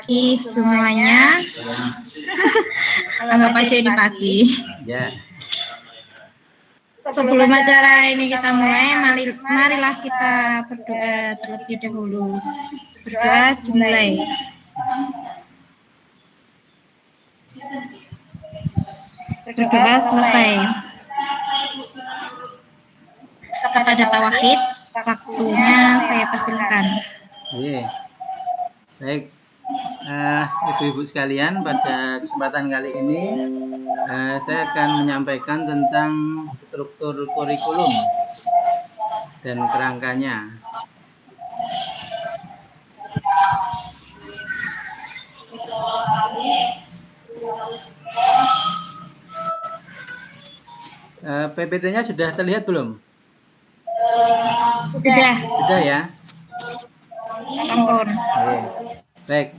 pagi semuanya. Anggap aja ini pagi. Ya. Sebelum acara ini kita mulai, marilah kita berdoa terlebih dahulu. Berdoa dimulai. Berdoa selesai. Kepada Pak Wahid, waktunya saya persilakan. Baik, ibu-ibu sekalian, pada kesempatan kali ini saya akan menyampaikan tentang struktur kurikulum dan kerangkanya. PPT-nya sudah terlihat belum? Sudah. Sudah ya? Ampun. Baik,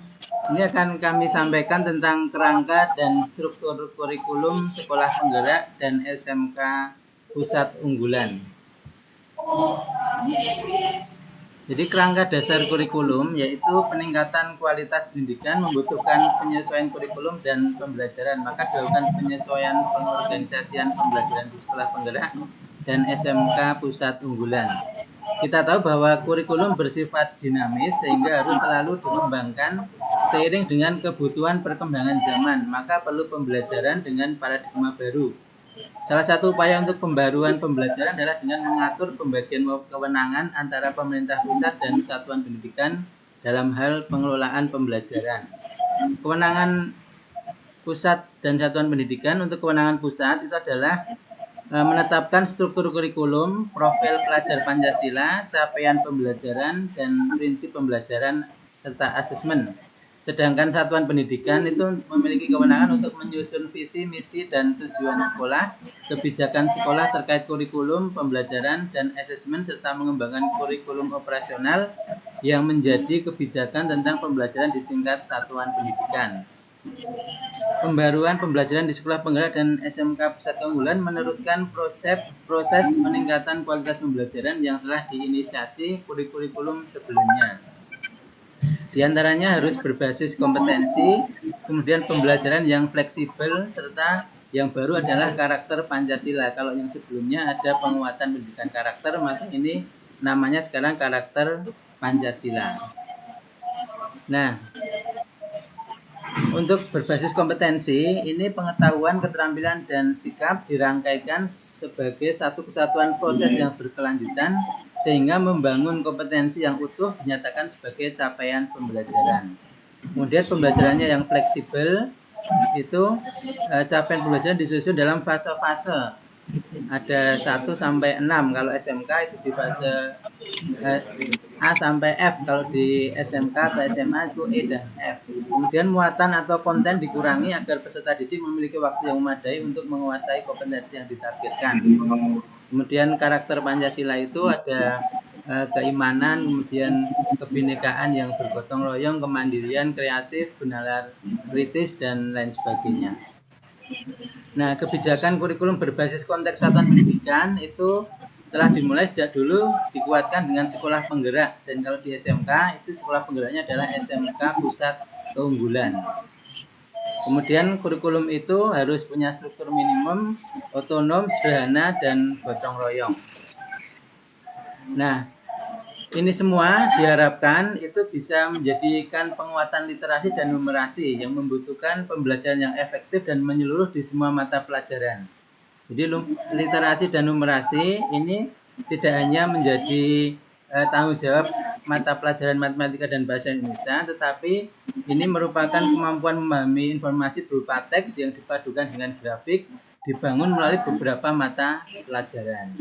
ini akan kami sampaikan tentang kerangka dan struktur kurikulum sekolah penggerak dan SMK pusat unggulan. Jadi kerangka dasar kurikulum yaitu peningkatan kualitas pendidikan membutuhkan penyesuaian kurikulum dan pembelajaran. Maka dilakukan penyesuaian pengorganisasian pembelajaran di sekolah penggerak dan SMK pusat unggulan. Kita tahu bahwa kurikulum bersifat dinamis sehingga harus selalu dikembangkan seiring dengan kebutuhan perkembangan zaman. Maka perlu pembelajaran dengan paradigma baru. Salah satu upaya untuk pembaruan pembelajaran adalah dengan mengatur pembagian kewenangan antara pemerintah pusat dan satuan pendidikan dalam hal pengelolaan pembelajaran. Kewenangan pusat dan satuan pendidikan, untuk kewenangan pusat itu adalah menetapkan struktur kurikulum, profil pelajar Pancasila, capaian pembelajaran, dan prinsip pembelajaran serta asesmen. Sedangkan satuan pendidikan itu memiliki kewenangan untuk menyusun visi, misi, dan tujuan sekolah, kebijakan sekolah terkait kurikulum, pembelajaran, dan asesmen, serta mengembangkan kurikulum operasional yang menjadi kebijakan tentang pembelajaran di tingkat satuan pendidikan. Pembaruan pembelajaran di sekolah penggerak dan SMK pusat keunggulan meneruskan proses peningkatan kualitas pembelajaran yang telah diinisiasi kurikulum sebelumnya. Di antaranya harus berbasis kompetensi, kemudian pembelajaran yang fleksibel, serta yang baru adalah karakter Pancasila. Kalau yang sebelumnya ada penguatan pendidikan karakter, maka ini namanya sekarang karakter Pancasila. Nah, untuk berbasis kompetensi, ini pengetahuan, keterampilan, dan sikap dirangkaikan sebagai satu kesatuan proses yang berkelanjutan sehingga membangun kompetensi yang utuh dinyatakan sebagai capaian pembelajaran. Kemudian pembelajarannya yang fleksibel, itu capaian pembelajaran disusun dalam fase-fase. Ada 1 sampai 6 kalau SMK itu di fase A sampai F, kalau di SMK atau SMA itu E dan F. Kemudian muatan atau konten dikurangi agar peserta didik memiliki waktu yang memadai untuk menguasai kompetensi yang ditargetkan. Kemudian karakter Pancasila itu ada keimanan, kemudian kebinekaan yang bergotong royong, kemandirian, kreatif, benalar kritis, dan lain sebagainya. Nah, kebijakan kurikulum berbasis konteks satuan pendidikan itu telah dimulai sejak dulu, dikuatkan dengan sekolah penggerak, dan kalau di SMK itu sekolah penggeraknya adalah SMK pusat keunggulan. Kemudian kurikulum itu harus punya struktur minimum, otonom, sederhana, dan gotong royong. Nah, ini semua diharapkan itu bisa menjadikan penguatan literasi dan numerasi yang membutuhkan pembelajaran yang efektif dan menyeluruh di semua mata pelajaran. Jadi literasi dan numerasi ini tidak hanya menjadi tanggung jawab mata pelajaran matematika dan bahasa Indonesia, tetapi ini merupakan kemampuan memahami informasi berupa teks yang dipadukan dengan grafik, dibangun melalui beberapa mata pelajaran.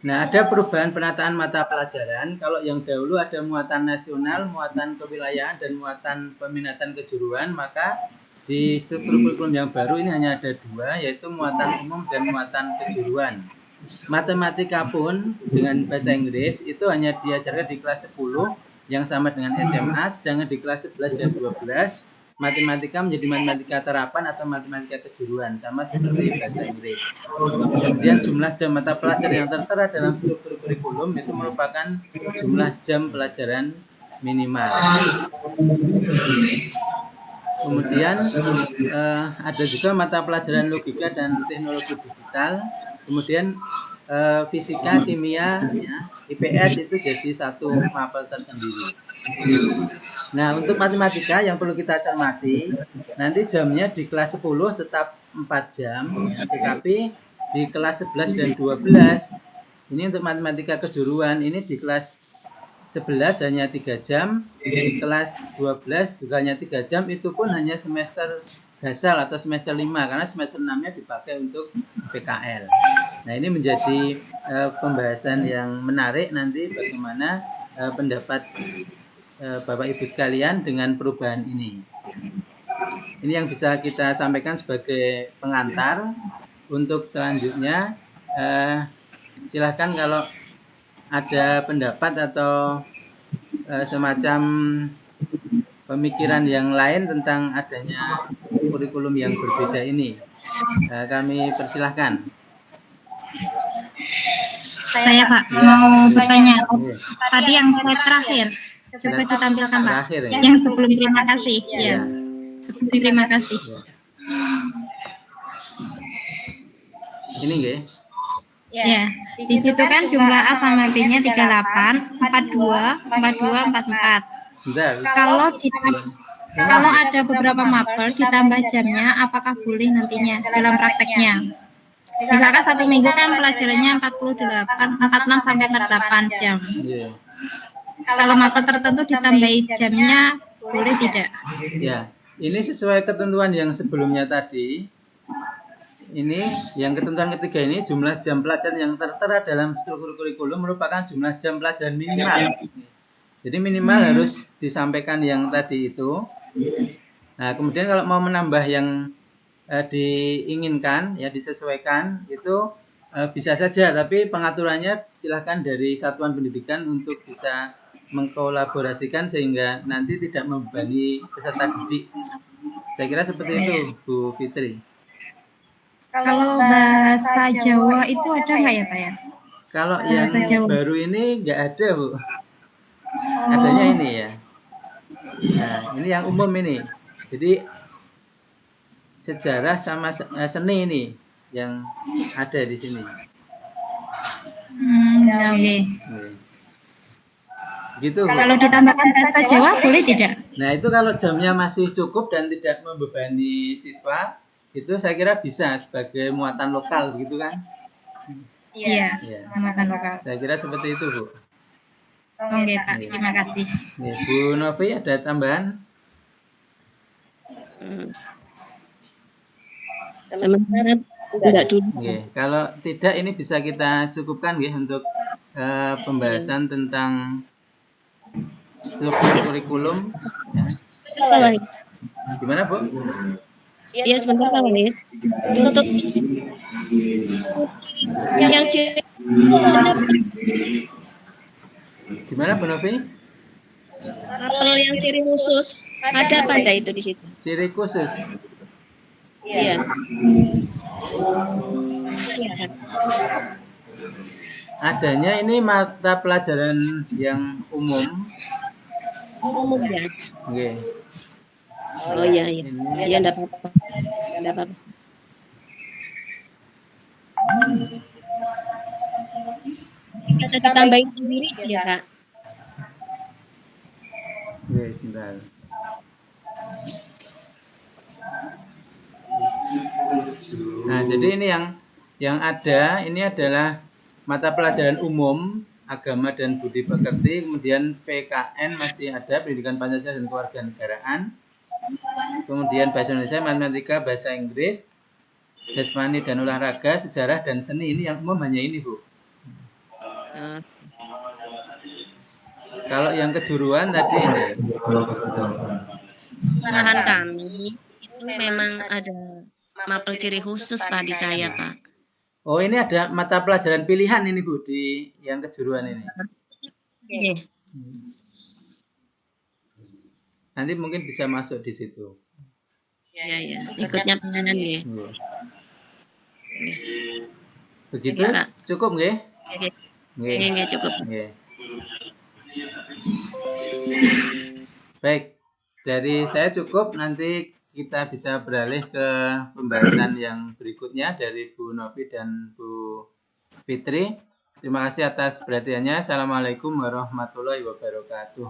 Nah, ada perubahan penataan mata pelajaran. Kalau yang dahulu ada muatan nasional, muatan kewilayahan, dan muatan peminatan kejuruan, maka di struktur kurikulum yang baru ini hanya ada 2, yaitu muatan umum dan muatan kejuruan. Matematika pun dengan bahasa Inggris itu hanya diajarkan di kelas 10 yang sama dengan SMA, sedangkan di kelas 11 dan 12 matematika menjadi matematika terapan atau matematika kejuruan, sama seperti bahasa Inggris. Kemudian jumlah jam mata pelajaran yang tertera dalam struktur kurikulum itu merupakan jumlah jam pelajaran minimal. Kemudian ada juga mata pelajaran logika dan teknologi digital. Kemudian fisika, kimia, ya, IPS itu jadi satu mapel tersendiri. Nah, untuk matematika yang perlu kita cermati, nanti jamnya di kelas 10 tetap 4 jam, ya, tetapi di kelas 11 dan 12, ini untuk matematika kejuruan, ini di kelas 11 hanya 3 jam, di kelas 12 juga hanya 3 jam, itu pun hanya semester dasar atau semester 5, karena semester 6-nya dipakai untuk PKL. Nah, ini menjadi pembahasan yang menarik nanti bagaimana pendapat Bapak Ibu sekalian dengan perubahan ini. Ini yang bisa kita sampaikan sebagai pengantar. Untuk selanjutnya silahkan kalau ada pendapat atau semacam pemikiran yang lain tentang adanya kurikulum yang berbeda ini, kami persilahkan. Saya Pak mau bertanya. Tadi yang slide terakhir, coba ditampilkan Pak. Terakhir, ya? Yang sebelum terima kasih. Ya. Sebelum terima kasih. Ya. Ini nggih. Ya, di situ kan jumlah A sama B-nya 38, 42, 42, 44. Bentar. Kalau ada beberapa mapel ditambah jamnya, apakah boleh nantinya dalam prakteknya? Misalkan satu minggu kan pelajarannya 46 sampai 48 jam. Yeah. Kalau mapel tertentu ditambahi jamnya, boleh tidak? Ya, ini sesuai ketentuan yang sebelumnya tadi. Ini yang ketentuan ketiga ini jumlah jam pelajaran yang tertera dalam struktur kurikulum merupakan jumlah jam pelajaran minimal. Jadi minimal harus disampaikan yang tadi itu. Nah, kemudian kalau mau menambah yang diinginkan, ya disesuaikan, itu bisa saja. Tapi pengaturannya silahkan dari satuan pendidikan untuk bisa mengkolaborasikan sehingga nanti tidak membebani peserta didik. Saya kira seperti itu, Bu Fitri. Kalau bahasa Jawa itu ada nggak ya Pak ya? Kalau yang baru ini nggak ada, Bu. Adanya ini ya. Nah, ini yang umum ini. Jadi sejarah sama seni ini yang ada di sini. Oke. Gitu. Kalau ditambahkan bahasa Jawa boleh tidak? Nah, itu kalau jamnya masih cukup dan tidak membebani siswa, itu saya kira bisa sebagai muatan lokal gitu kan? Iya, muatan lokal. Saya kira seperti itu, Bu. Oke, Pak. Terima kasih. Bu Novi ada tambahan? Sementara tidak dulu. Kalau tidak ini bisa kita cukupkan untuk pembahasan tentang struktur kurikulum. Ya. Gimana, Bu? Iya, sebentar Pak Walid. Untuk yang gimana, Bu Novi? Kalau yang ciri khusus ada pada itu di situ. Ciri khusus. Iya. Adanya ini mata pelajaran yang umum. Umum ya. Oke. Oh iya iya. Iya enggak apa-apa. Enggak apa-apa. Bisa ditambahin sendiri ya, Kak. Oke, sebentar. Nah, jadi ini yang ada ini adalah mata pelajaran umum, agama dan budi pekerti, kemudian PKN masih ada, pendidikan Pancasila dan kewarganegaraan. Kemudian bahasa Indonesia, matematika, bahasa Inggris, jasmani dan olahraga, sejarah dan seni. Ini yang umum hanya ini, Bu. Kalau yang kejuruan tadi Arahan kami itu memang ada mapel ciri khusus Pak di saya, Pak. Oh, ini ada mata pelajaran pilihan ini, Bu, di yang kejuruan ini. Iya. Nanti mungkin bisa masuk di situ. Iya, iya. Ikutnya penganan ya. Begitu? Ya, cukup nggih? Nggih, cukup. Nggih. Baik, dari saya cukup. Nanti kita bisa beralih ke pembahasan yang berikutnya dari Bu Novi dan Bu Fitri. Terima kasih atas perhatiannya. Assalamualaikum warahmatullahi wabarakatuh.